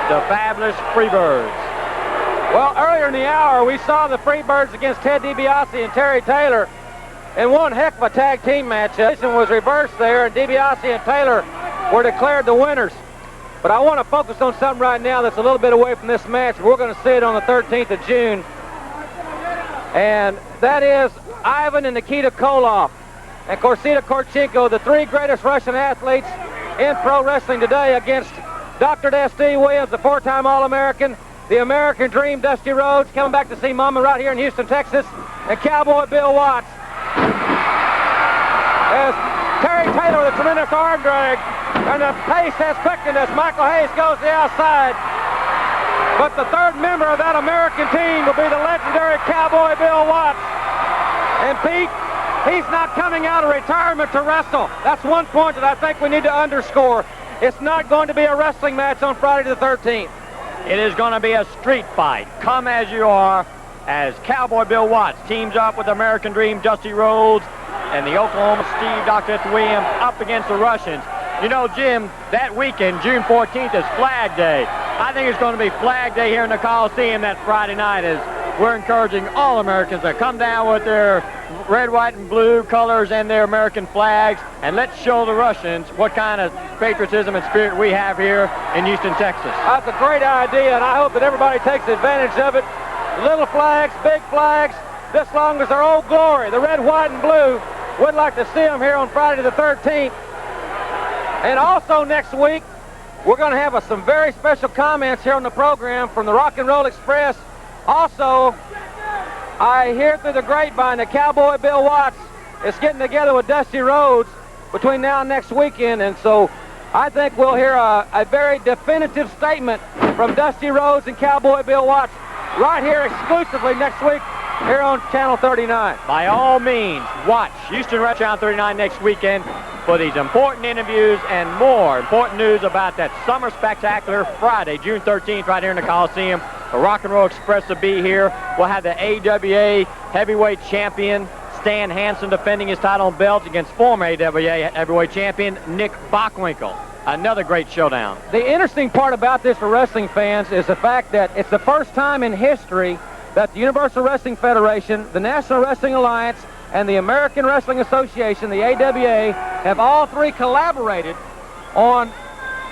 the fabulous Freebirds. Well, earlier in the hour, we saw the Freebirds against Ted DiBiase and Terry Taylor in one heck of a tag team match. This one was reversed there, and DiBiase and Taylor were declared the winners. But I want to focus on something right now that's a little bit away from this match. We're going to see it on the 13th of June. And that is Ivan and Nikita Koloff and Korsita Korchenko, the three greatest Russian athletes in pro wrestling today, against Dr. S.D. Williams, the four-time All-American, the American Dream, Dusty Rhodes, coming back to see Mama right here in Houston, Texas, and Cowboy Bill Watts. As Terry Taylor with a tremendous arm drag, and the pace has quickened as Michael Hayes goes to the outside. But the third member of that American team will be the legendary Cowboy Bill Watts. And Pete, he's not coming out of retirement to wrestle. That's one point that I think we need to underscore. It's not going to be a wrestling match on Friday the 13th. It is going to be a street fight. Come as you are, as Cowboy Bill Watts teams up with American Dream Dusty Rhodes and the Oklahoma Steve Dr. S. Williams up against the Russians. You know, Jim, that weekend, June 14th, is Flag Day. I think it's going to be Flag Day here in the Coliseum that Friday night, as we're encouraging all Americans to come down with their red, white, and blue colors and their American flags, and let's show the Russians what kind of patriotism and spirit we have here in Houston, Texas. That's a great idea, and I hope that everybody takes advantage of it. Little flags, big flags, this long as their old glory, the red, white, and blue. Would like to see them here on Friday the 13th. And also next week, we're going to have some very special comments here on the program from the Rock and Roll Express. Also, I hear through the grapevine that Cowboy Bill Watts is getting together with Dusty Rhodes between now and next weekend. And so I think we'll hear a very definitive statement from Dusty Rhodes and Cowboy Bill Watts right here exclusively next week here on Channel 39. By all means, watch Houston Red Channel 39 next weekend for these important interviews and more important news about that Summer Spectacular Friday, June 13th, right here in the Coliseum. The Rock and Roll Express will be here. We'll have the AWA heavyweight champion Stan Hansen defending his title and belt against former AWA heavyweight champion Nick Bockwinkel. Another great showdown. The interesting part about this for wrestling fans is the fact that it's the first time in history that the Universal Wrestling Federation, the National Wrestling Alliance, and the American Wrestling Association, the AWA, have all three collaborated on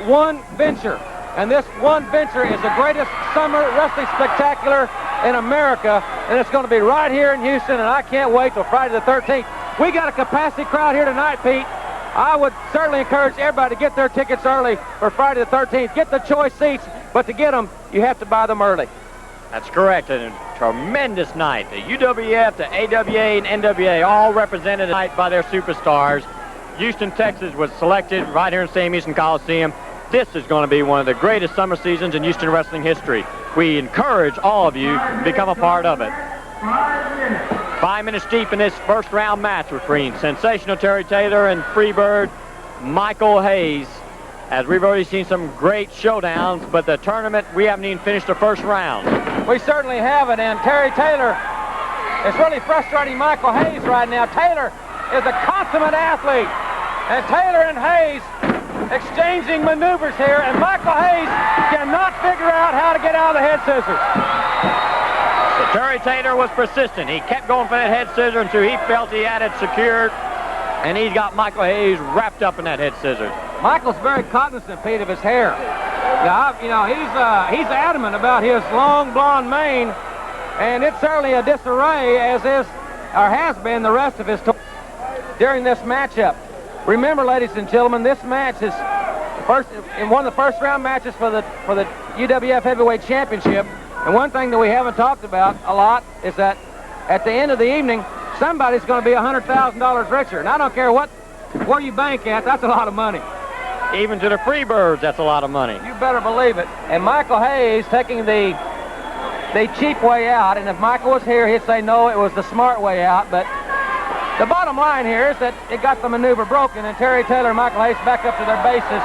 one venture. And this one venture is the greatest summer wrestling spectacular in America, and it's going to be right here in Houston, and I can't wait till Friday the 13th. We got a capacity crowd here tonight, Pete. I would certainly encourage everybody to get their tickets early for Friday the 13th. Get the choice seats, but to get them, you have to buy them early. That's correct. And a tremendous night. The UWF, the AWA, and NWA all represented tonight by their superstars. Houston, Texas was selected right here in Sam Houston Coliseum. This is going to be one of the greatest summer seasons in Houston wrestling history. We encourage all of you to become a part of it. 5 minutes deep in this first round match between sensational Terry Taylor and Freebird Michael Hayes. As we've already seen some great showdowns, but the tournament, we haven't even finished the first round. We certainly haven't, and Terry Taylor is really frustrating Michael Hayes right now. Taylor is a consummate athlete, and Taylor and Hayes exchanging maneuvers here, and Michael Hayes cannot figure out how to get out of the head scissors. But Terry Taylor was persistent. He kept going for that head scissor until he felt he had it secured, and he's got Michael Hayes wrapped up in that head scissors. Michael's very cognizant, Pete, of his hair. Now, you know, he's adamant about his long blonde mane, and it's certainly a disarray, as is or has been the rest of his tour during this matchup. Remember, ladies and gentlemen, this match is one of the first round matches for the UWF Heavyweight Championship. And one thing that we haven't talked about a lot is that at the end of the evening, somebody's going to be $100,000 richer. And I don't care where you bank at, that's a lot of money. Even to the Freebirds, that's a lot of money. You better believe it. And Michael Hayes taking the cheap way out. And if Michael was here, he'd say, no, it was the smart way out. But the bottom line here is that it got the maneuver broken, and Terry Taylor and Michael Hayes back up to their bases.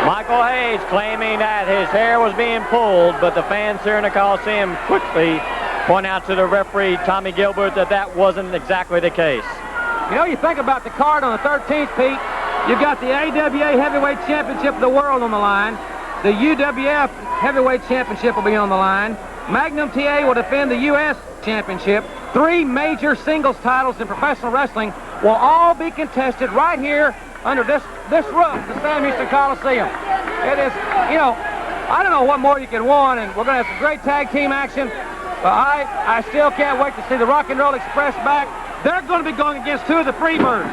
Michael Hayes claiming that his hair was being pulled, but the fans here in the Coliseum quickly point out to the referee, Tommy Gilbert, that wasn't exactly the case. You know, you think about the card on the 13th, Pete, You've got the AWA Heavyweight Championship of the world on the line. The UWF Heavyweight Championship will be on the line. Magnum TA will defend the U.S. Championship. 3 major singles titles in professional wrestling will all be contested right here under this roof, the Sam Houston Coliseum. It is, you know, I don't know what more you can want, and we're going to have some great tag team action. But I still can't wait to see the Rock and Roll Express back. They're going to be going against 2 of the Freebirds.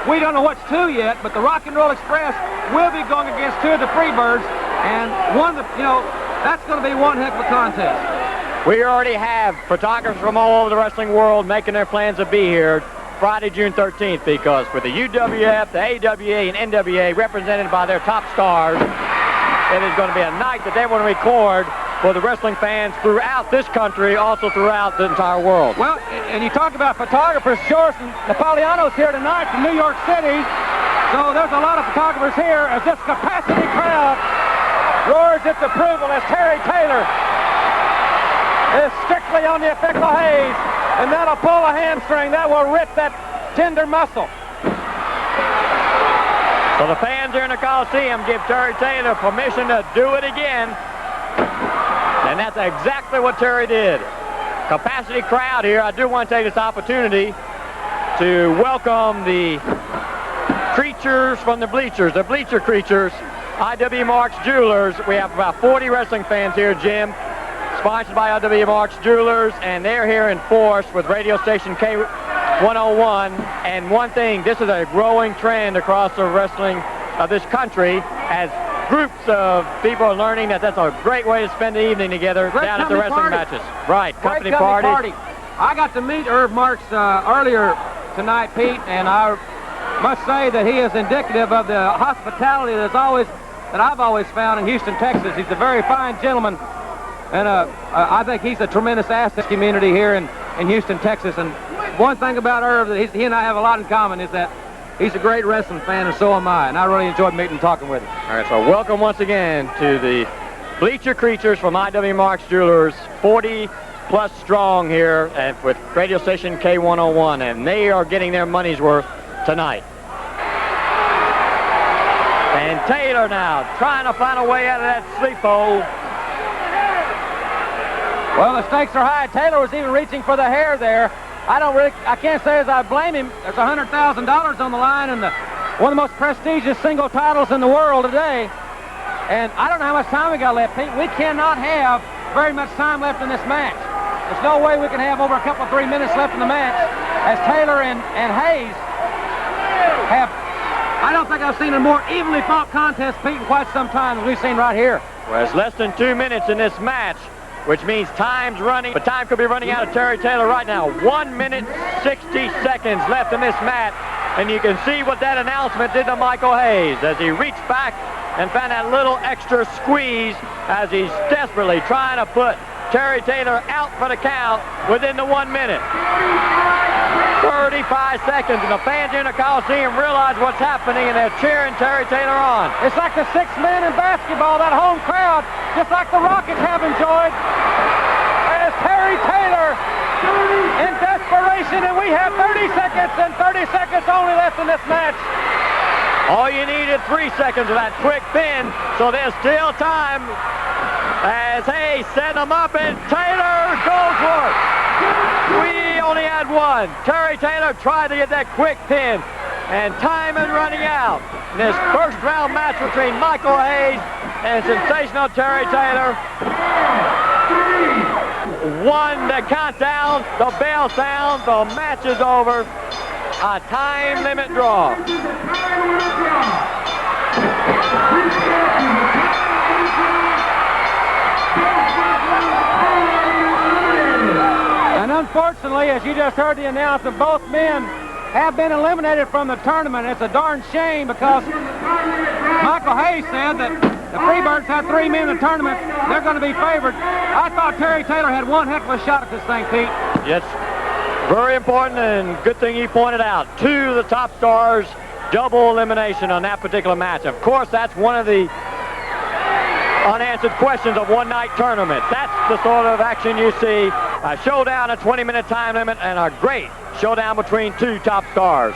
We don't know what's 2 yet, but the Rock and Roll Express will be going against 2 of the Freebirds, and one of the, you know, that's going to be one heck of a contest. We already have photographers from all over the wrestling world making their plans to be here Friday, June 13th, because with the UWF, the AWA, and NWA represented by their top stars, it is going to be a night that they want to record for the wrestling fans throughout this country, also throughout the entire world. Well, and you talked about photographers. Joris Napoleano's here tonight from New York City, so there's a lot of photographers here as this capacity crowd roars its approval as Terry Taylor is strictly on the effect of haze, and that'll pull a hamstring. That will rip that tender muscle. So the fans here in the Coliseum give Terry Taylor permission to do it again. And that's exactly what Terry did. Capacity crowd here. I do want to take this opportunity to welcome the creatures from the bleachers, the bleacher creatures, IW Marks Jewelers. We have about 40 wrestling fans here, Jim, sponsored by IW Marks Jewelers, and they're here in force with radio station K101. And one thing, this is a growing trend across the wrestling of this country as groups of people are learning that that's a great way to spend the evening together down at the wrestling matches. Right, company party. I got to meet Irv Marks earlier tonight, Pete, and I must say that he is indicative of the hospitality that I've always found in Houston, Texas. He's a very fine gentleman, and I think he's a tremendous asset community here in Houston, Texas. And one thing about Irv that he and I have a lot in common is that he's a great wrestling fan, and so am I, and I really enjoyed meeting and talking with him. All right, so welcome once again to the Bleacher Creatures from IW Marks Jewelers, 40-plus strong here with radio station K101, and they are getting their money's worth tonight. And Taylor now trying to find a way out of that sleep hole. Well, the stakes are high. Taylor was even reaching for the hair there. I can't say as I blame him. There's $100,000 on the line and one of the most prestigious single titles in the world today. And I don't know how much time we got left, Pete. We cannot have very much time left in this match. There's no way we can have over a couple of 3 minutes left in the match as Taylor and Hayes have, I don't think I've seen a more evenly fought contest, Pete, in quite some time as we've seen right here. Well, it's less than 2 minutes in this match, which means time's running, but time could be running out of Terry Taylor right now. 1 minute, 60 seconds left in this match, and you can see what that announcement did to Michael Hayes as he reached back and found that little extra squeeze as he's desperately trying to put Terry Taylor out for the count within the 1 minute. 35 seconds, and the fans in the Coliseum realize what's happening, and they're cheering Terry Taylor on. It's like the 6 men in basketball, that home crowd, just like the Rockets have enjoyed. As Terry Taylor in desperation, and we have 30 seconds and 30 seconds only left in this match. All you need is 3 seconds of that quick pin, so there's still time as Hayes set him up, and Taylor goes for it. We only had one. Terry Taylor tried to get that quick pin, and time is running out. In this first round match between Michael Hayes and sensational Terry Taylor. 1 to count down, the bell sounds, the match is over. A time limit draw. And unfortunately, as you just heard the announcement, both men have been eliminated from the tournament. It's a darn shame because Michael Hayes said that the Freebirds had 3 men in the tournament. They're going to be favored. I thought Terry Taylor had one heck of a shot at this thing, Pete. Yes, very important, and good thing you pointed out. 2 of the top stars, double elimination on that particular match. Of course, that's one of the unanswered questions of one-night tournament. That's the sort of action you see. A showdown, a 20-minute time limit, and a great showdown between 2 top stars.